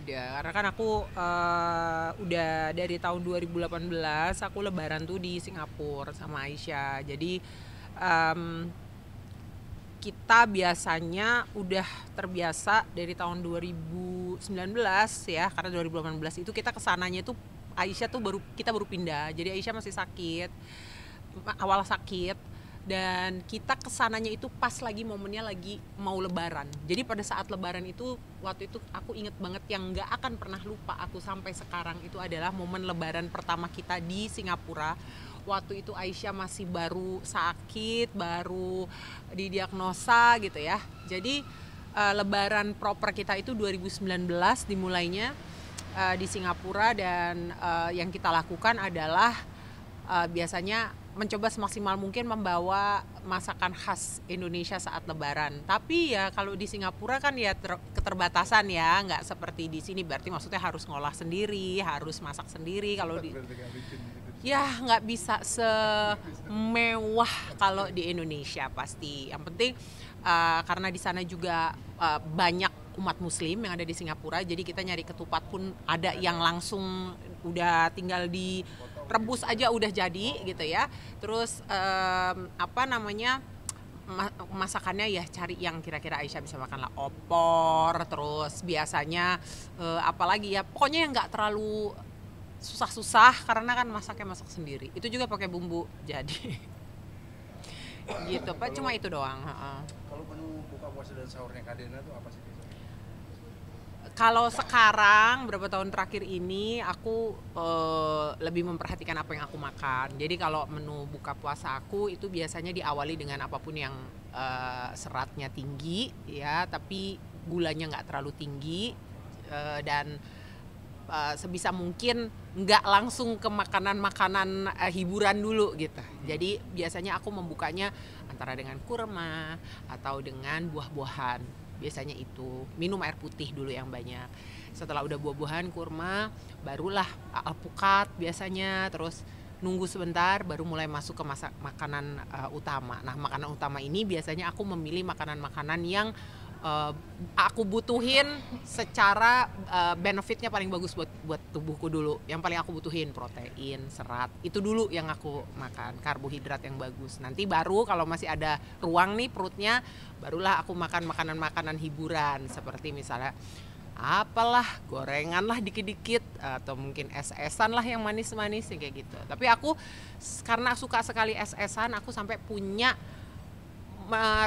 ada, karena kan aku udah dari tahun 2018 aku lebaran tuh di Singapura sama Aisyah. Jadi em, kita biasanya udah terbiasa dari tahun 2019 ya, karena 2018 itu kita kesananya itu Aisyah tuh kita baru pindah, jadi Aisyah masih sakit, awal sakit, dan kita kesananya itu pas lagi momennya lagi mau lebaran. Jadi pada saat lebaran itu, waktu itu aku inget banget yang nggak akan pernah lupa aku sampai sekarang, itu adalah momen lebaran pertama kita di Singapura. Waktu itu Aisyah masih baru sakit, baru didiagnosa gitu ya. Jadi lebaran proper kita itu 2019 dimulainya di Singapura, dan yang kita lakukan adalah biasanya mencoba semaksimal mungkin membawa masakan khas Indonesia saat lebaran. Tapi ya kalau di Singapura kan ya keterbatasan ya, nggak seperti di sini, berarti maksudnya harus ngolah sendiri, harus masak sendiri. Kalau di ya nggak bisa semewah kalau di Indonesia pasti. Yang penting karena di sana juga banyak umat Muslim yang ada di Singapura, jadi kita nyari ketupat pun ada yang langsung udah tinggal direbus aja udah jadi gitu ya. Terus apa namanya, masakannya ya cari yang kira-kira Aisyah bisa makan lah, opor, terus biasanya apalagi ya, pokoknya yang nggak terlalu susah-susah karena kan masak sendiri. Itu juga pakai bumbu jadi gitu Pak, cuma itu doang. Kalau menu buka puasa dan sahurnya Kak Dena tuh apa sih biasanya? Kalau sekarang beberapa tahun terakhir ini aku lebih memperhatikan apa yang aku makan. Jadi kalau menu buka puasa aku itu biasanya diawali dengan apapun yang seratnya tinggi ya, tapi gulanya nggak terlalu tinggi, dan sebisa mungkin nggak langsung ke makanan-makanan hiburan dulu gitu. Jadi biasanya aku membukanya antara dengan kurma atau dengan buah-buahan. Biasanya itu minum air putih dulu yang banyak. Setelah udah buah-buahan, kurma, barulah alpukat biasanya. Terus nunggu sebentar baru mulai masuk ke makanan utama. Nah, makanan utama ini biasanya aku memilih makanan-makanan yang aku butuhin secara benefitnya paling bagus buat tubuhku dulu. Yang paling aku butuhin protein, serat, itu dulu yang aku makan, karbohidrat yang bagus. Nanti baru kalau masih ada ruang nih perutnya, barulah aku makan makanan-makanan hiburan seperti misalnya apalah, gorengan lah dikit-dikit, atau mungkin es-esan lah yang manis-manis yang kayak gitu. Tapi aku karena suka sekali es-esan, aku sampai punya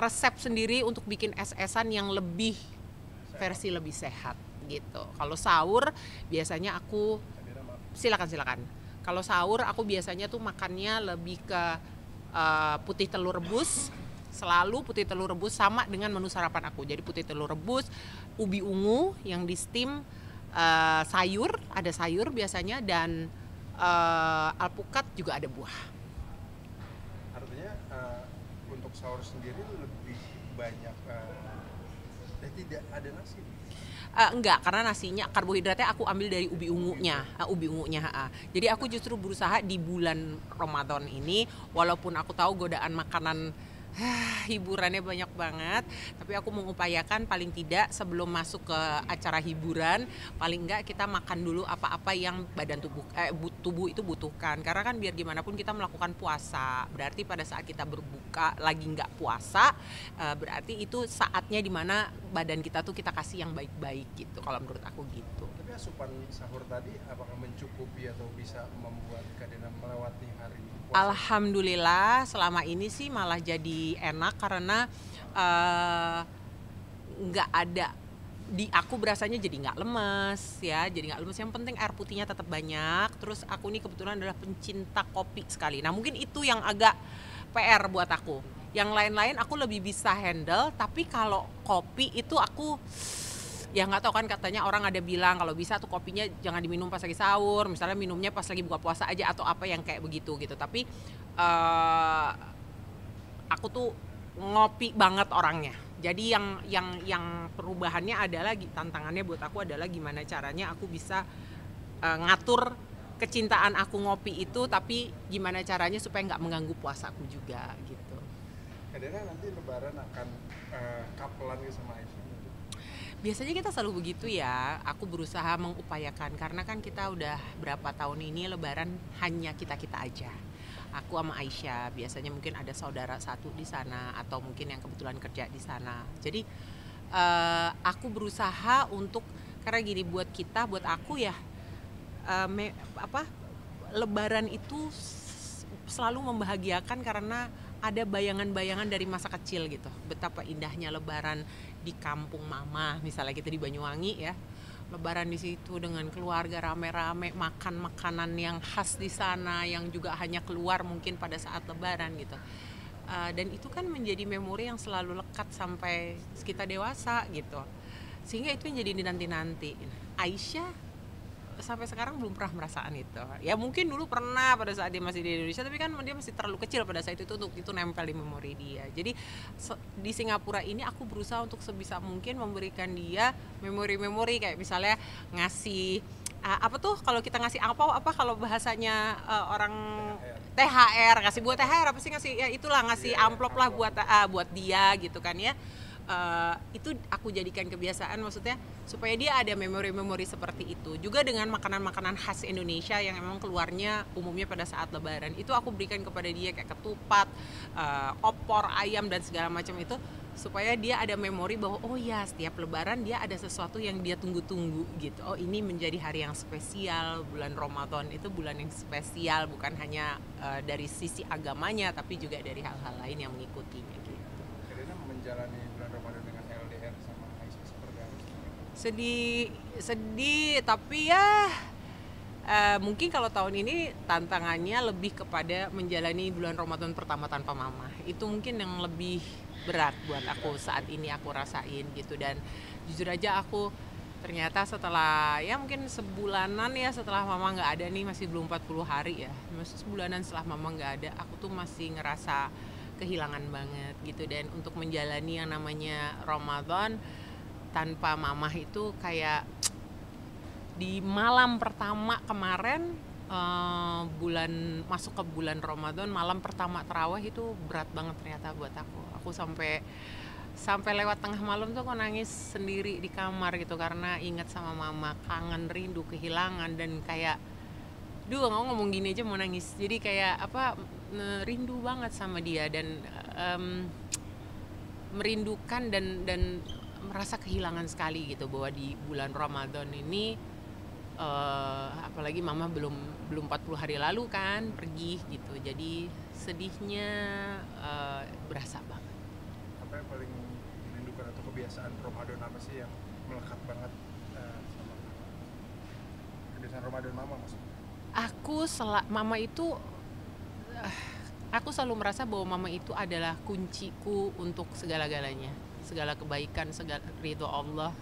resep sendiri untuk bikin es-esan yang lebih versi lebih sehat gitu. Kalau sahur biasanya aku silakan. Kalau sahur aku biasanya tuh makannya lebih ke putih telur rebus, selalu putih telur rebus sama dengan menu sarapan aku. Jadi putih telur rebus, ubi ungu yang di steam, sayur, ada sayur biasanya, dan alpukat juga ada buah. Artinya untuk sahur sendiri itu lebih banyak tidak ada nasi. Enggak, karena nasinya, karbohidratnya aku ambil dari ubi ungunya. Jadi aku justru berusaha di bulan Ramadan ini, walaupun aku tahu godaan makanan hiburannya banyak banget, tapi aku mengupayakan paling tidak sebelum masuk ke acara hiburan, paling enggak kita makan dulu apa-apa yang badan tubuh itu butuhkan. Karena kan biar gimana pun kita melakukan puasa, berarti pada saat kita berbuka lagi nggak puasa, berarti itu saatnya dimana badan kita tuh kita kasih yang baik-baik gitu, kalau menurut aku gitu. Tapi asupan sahur tadi apakah mencukupi atau bisa membuat Kak Dena melewati hari puasa? Alhamdulillah selama ini sih malah jadi enak, karena nggak ada aku berasanya jadi nggak lemes ya, jadi nggak lemes. Yang penting air putihnya tetap banyak. Terus aku nih kebetulan adalah pencinta kopi sekali. Nah mungkin itu yang agak PR buat aku. Yang lain-lain aku lebih bisa handle, tapi kalau kopi itu aku ya nggak tahu, kan katanya orang ada bilang kalau bisa tuh kopinya jangan diminum pas lagi sahur, misalnya minumnya pas lagi buka puasa aja atau apa yang kayak begitu gitu. Tapi aku tuh ngopi banget orangnya. Jadi yang perubahannya adalah, tantangannya buat aku adalah gimana caranya aku bisa ngatur kecintaan aku ngopi itu, tapi gimana caranya supaya nggak mengganggu puasaku juga gitu. Kak Dena nanti lebaran akan kapelan sama Aisyah? Biasanya kita selalu begitu ya. Aku berusaha mengupayakan karena kan kita udah berapa tahun ini Lebaran hanya kita-kita aja. Aku sama Aisyah, biasanya mungkin ada saudara satu di sana atau mungkin yang kebetulan kerja di sana. Jadi aku berusaha untuk, karena gini, buat kita, buat aku ya, Lebaran itu selalu membahagiakan karena ada bayangan-bayangan dari masa kecil gitu. Betapa indahnya Lebaran di kampung mama, misalnya kita di Banyuwangi ya. Lebaran di situ dengan keluarga rame-rame, makan makanan yang khas di sana yang juga hanya keluar mungkin pada saat Lebaran gitu. Dan itu kan menjadi memori yang selalu lekat sampai kita dewasa gitu. Sehingga itu yang jadi dinanti-nanti. Aisyah sampai sekarang belum pernah merasakan itu. Ya mungkin dulu pernah pada saat dia masih di Indonesia, tapi kan dia masih terlalu kecil pada saat itu untuk itu nempel di memori dia. Jadi di Singapura ini aku berusaha untuk sebisa mungkin memberikan dia memori-memori, kayak misalnya ngasih apa tuh kalau kita ngasih apa kalau bahasanya orang THR, ngasih buat THR apa sih, ngasih ya itulah, ngasih amplop lah buat dia gitu kan ya. Itu aku jadikan kebiasaan, maksudnya supaya dia ada memori-memori seperti itu. Juga dengan makanan-makanan khas Indonesia yang memang keluarnya umumnya pada saat Lebaran, itu aku berikan kepada dia kayak ketupat, opor, ayam dan segala macam itu, supaya dia ada memori bahwa oh ya, setiap Lebaran dia ada sesuatu yang dia tunggu-tunggu gitu. Oh, ini menjadi hari yang spesial, bulan Ramadan itu bulan yang spesial, bukan hanya dari sisi agamanya tapi juga dari hal-hal lain yang mengikutinya gitu. Karena menjalani bulan Ramadan dengan LDR sama Aisyah seperti apa? Sedih tapi ya mungkin kalau tahun ini tantangannya lebih kepada menjalani bulan Ramadan pertama tanpa mama. Itu mungkin yang lebih berat buat aku saat ini, aku rasain gitu. Dan jujur aja aku ternyata setelah ya mungkin sebulanan ya setelah mama nggak ada nih, masih belum 40 hari ya, masih sebulanan setelah mama nggak ada, aku tuh masih ngerasa kehilangan banget gitu. Dan untuk menjalani yang namanya Ramadan tanpa mamah itu kayak di malam pertama kemarin, masuk ke bulan Ramadan, malam pertama tarawih itu berat banget ternyata buat aku sampai lewat tengah malam tuh aku nangis sendiri di kamar gitu karena ingat sama mama, kangen, rindu, kehilangan, dan kayak ngomong gini aja mau nangis. Jadi kayak rindu banget sama dia dan merindukan dan merasa kehilangan sekali gitu bahwa di bulan Ramadan ini apalagi mama belum 40 hari lalu kan pergi gitu. Jadi sedihnya berasa banget. Apa yang paling merindukan atau kebiasaan Ramadan apa sih yang melekat banget sama kebiasaan Ramadan mama maksudnya? Aku selalu merasa bahwa mama itu adalah kunciku untuk segala-galanya, segala kebaikan, segala ridho Allah,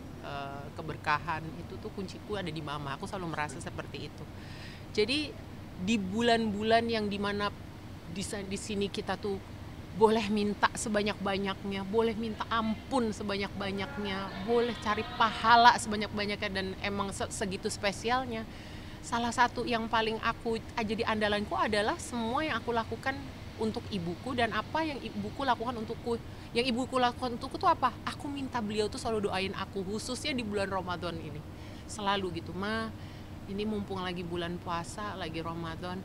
keberkahan itu tuh kunciku ada di mama. Aku selalu merasa seperti itu. Jadi di bulan-bulan yang dimana di sini kita tuh boleh minta sebanyak-banyaknya, boleh minta ampun sebanyak-banyaknya, boleh cari pahala sebanyak-banyaknya, dan emang segitu spesialnya. Salah satu yang paling aku jadi andalanku adalah semua yang aku lakukan untuk ibuku, dan apa yang ibuku lakukan untukku. Yang ibuku lakukan untukku tuh apa? Aku minta beliau tuh selalu doain aku, khususnya di bulan Ramadan ini. Selalu gitu, Ma, ini mumpung lagi bulan puasa, lagi Ramadan,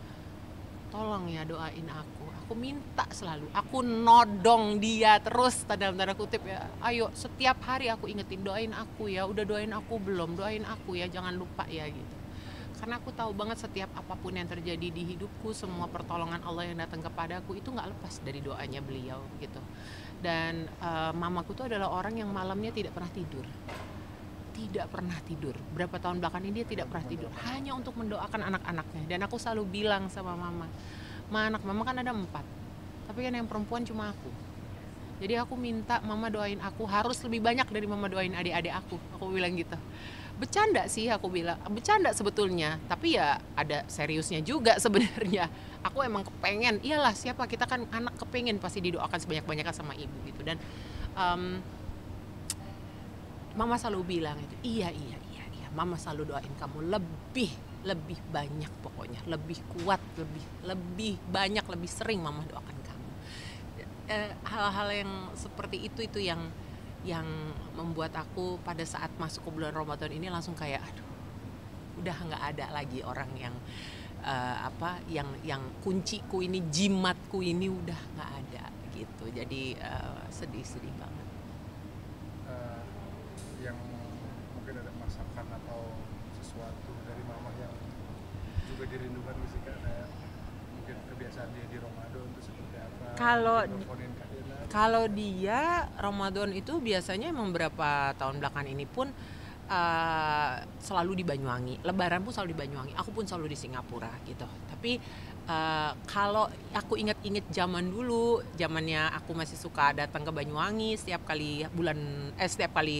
tolong ya doain aku. Aku minta selalu, aku nodong dia terus dalam tanda kutip ya. Ayo setiap hari aku ingetin, doain aku ya, udah doain aku belum, doain aku ya, jangan lupa ya gitu. Karena aku tahu banget setiap apapun yang terjadi di hidupku, semua pertolongan Allah yang datang kepadaku itu gak lepas dari doanya beliau gitu. Dan mamaku tuh adalah orang yang malamnya tidak pernah tidur. Tidak pernah tidur. Berapa tahun belakangan ini dia tidak pernah tidur, hanya untuk mendoakan anak-anaknya. Dan aku selalu bilang sama mama, anak mama kan ada 4, tapi kan yang perempuan cuma aku. Jadi aku minta mama doain aku harus lebih banyak dari mama doain adik-adik aku. Aku bilang gitu. Bercanda sih, aku bilang bercanda sebetulnya, tapi ya ada seriusnya juga sebenarnya. Aku emang kepengen, iyalah, siapa kita kan anak kepengen pasti didoakan sebanyak-banyaknya sama ibu gitu. Dan mama selalu bilang itu, iya, mama selalu doain kamu lebih banyak, pokoknya lebih kuat, lebih banyak, lebih sering mama doakan kamu. Hal-hal yang seperti itu yang yang membuat aku pada saat masuk ke bulan Ramadan ini langsung kayak aduh, udah nggak ada lagi orang yang yang kunciku ini, jimatku ini udah nggak ada gitu. Jadi sedih banget. Yang mungkin ada masakan atau sesuatu dari mama yang juga dirindukan sih Kak, kayak mungkin kebiasaan dia di Ramadan itu seperti apa? Kalau dia Ramadan itu biasanya emang beberapa tahun belakangan ini pun selalu di Banyuwangi. Lebaran pun selalu di Banyuwangi. Aku pun selalu di Singapura gitu. Tapi kalau aku ingat-ingat zaman dulu, zamannya aku masih suka datang ke Banyuwangi setiap kali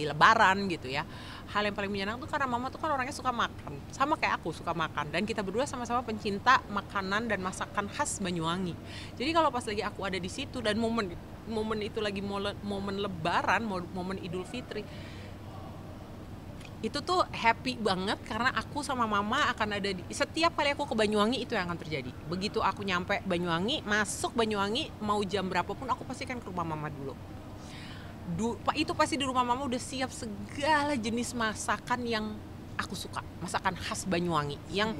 Lebaran gitu ya. Hal yang paling menyenangkan tuh karena mama tuh kan orangnya suka makan, sama kayak aku suka makan, dan kita berdua sama-sama pencinta makanan dan masakan khas Banyuwangi. Jadi kalau pas lagi aku ada di situ dan momen itu lagi momen Lebaran, momen Idul Fitri, itu tuh happy banget karena aku sama mama akan ada setiap kali aku ke Banyuwangi itu yang akan terjadi. Begitu aku nyampe Banyuwangi, masuk Banyuwangi, mau jam berapapun aku pasti kan ke rumah mama dulu. Itu pasti di rumah mama udah siap segala jenis masakan yang aku suka, masakan khas Banyuwangi yang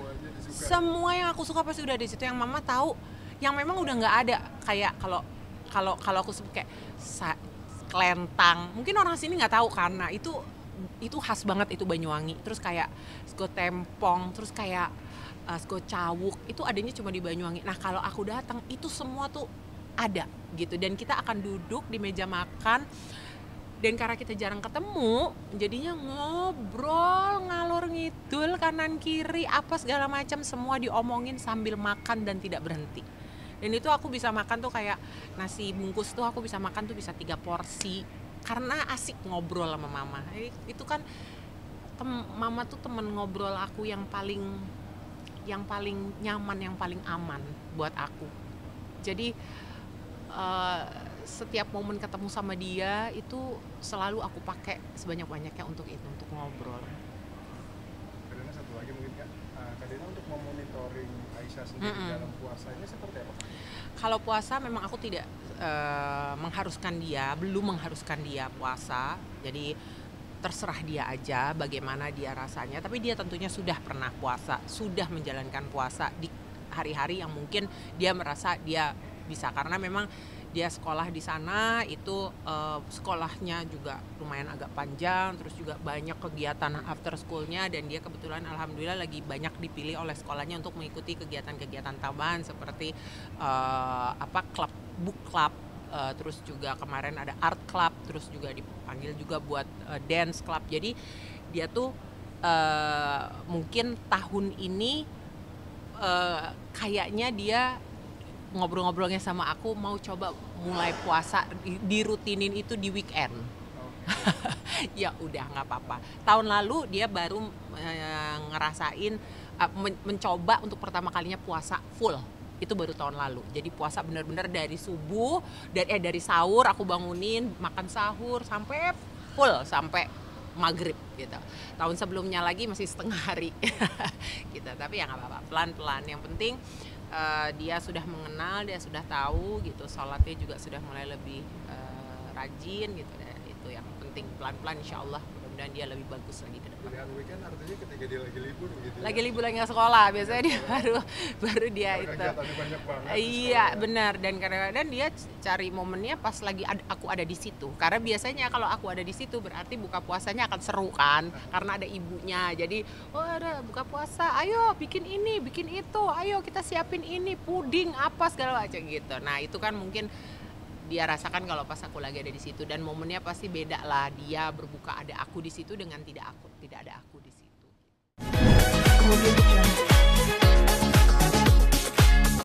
semua yang aku suka pasti udah di situ. Yang mama tahu, yang memang udah nggak ada kayak kalau aku sebut kayak kelentang, mungkin orang sini nggak tahu karena itu khas banget, itu Banyuwangi. Terus kayak sego tempong, terus kayak sego cawuk, itu adanya cuma di Banyuwangi. Nah kalau aku datang itu semua tuh ada gitu, dan kita akan duduk di meja makan, dan karena kita jarang ketemu jadinya ngobrol ngalor ngidul kanan kiri apa segala macam, semua diomongin sambil makan dan tidak berhenti. Dan itu aku bisa makan tuh kayak nasi bungkus tuh aku bisa makan tuh bisa 3 porsi karena asik ngobrol sama mama. Itu kan mama tuh temen ngobrol aku yang paling nyaman, yang paling aman buat aku. Jadi setiap momen ketemu sama dia itu selalu aku pakai sebanyak-banyaknya untuk ngobrol. Karena satu lagi mungkin Kak, Dena untuk memonitoring Aisyah sendiri dalam puasanya seperti apa? Kalau puasa memang aku tidak belum mengharuskan dia puasa, jadi terserah dia aja bagaimana dia rasanya. Tapi dia tentunya sudah pernah puasa, sudah menjalankan puasa di hari-hari yang mungkin dia merasa dia bisa, karena memang dia sekolah di sana itu sekolahnya juga lumayan agak panjang, terus juga banyak kegiatan after school-nya, dan dia kebetulan alhamdulillah lagi banyak dipilih oleh sekolahnya untuk mengikuti kegiatan-kegiatan tambahan seperti klub, book club, terus juga kemarin ada art club, terus juga dipanggil juga buat dance club. Jadi dia tuh mungkin tahun ini kayaknya dia ngobrol-ngobrolnya sama aku mau coba mulai puasa dirutinin itu di weekend. Ya udah nggak apa-apa. Tahun lalu dia baru ngerasain mencoba untuk pertama kalinya puasa full. Itu baru tahun lalu. Jadi puasa benar-benar dari subuh, dari sahur aku bangunin, makan sahur sampai full sampai maghrib gitu. Tahun sebelumnya lagi masih setengah hari gitu. Tapi ya nggak apa-apa, pelan-pelan. Yang penting dia sudah mengenal, dia sudah tahu gitu, sholatnya juga sudah mulai lebih rajin gitu. Dan itu yang penting, pelan-pelan insyaallah mudah-mudahan dia lebih bagus lagi ke depan. Pilihan weekend artinya ketika dia lagi libur gitu. Lagi libur, lagi nggak sekolah, biasanya dia baru dia itu. Banyak banget. Iya benar, dan kadang-kadang dia cari momennya pas lagi aku ada di situ. Karena biasanya kalau aku ada di situ berarti buka puasanya akan seru kan, karena ada ibunya. Jadi ada buka puasa, ayo bikin ini, bikin itu, ayo kita siapin ini, puding apa segala macam gitu. Nah itu kan mungkin dia rasakan kalau pas aku lagi ada di situ, dan momennya pasti beda lah, dia berbuka ada aku di situ dengan tidak ada aku di situ.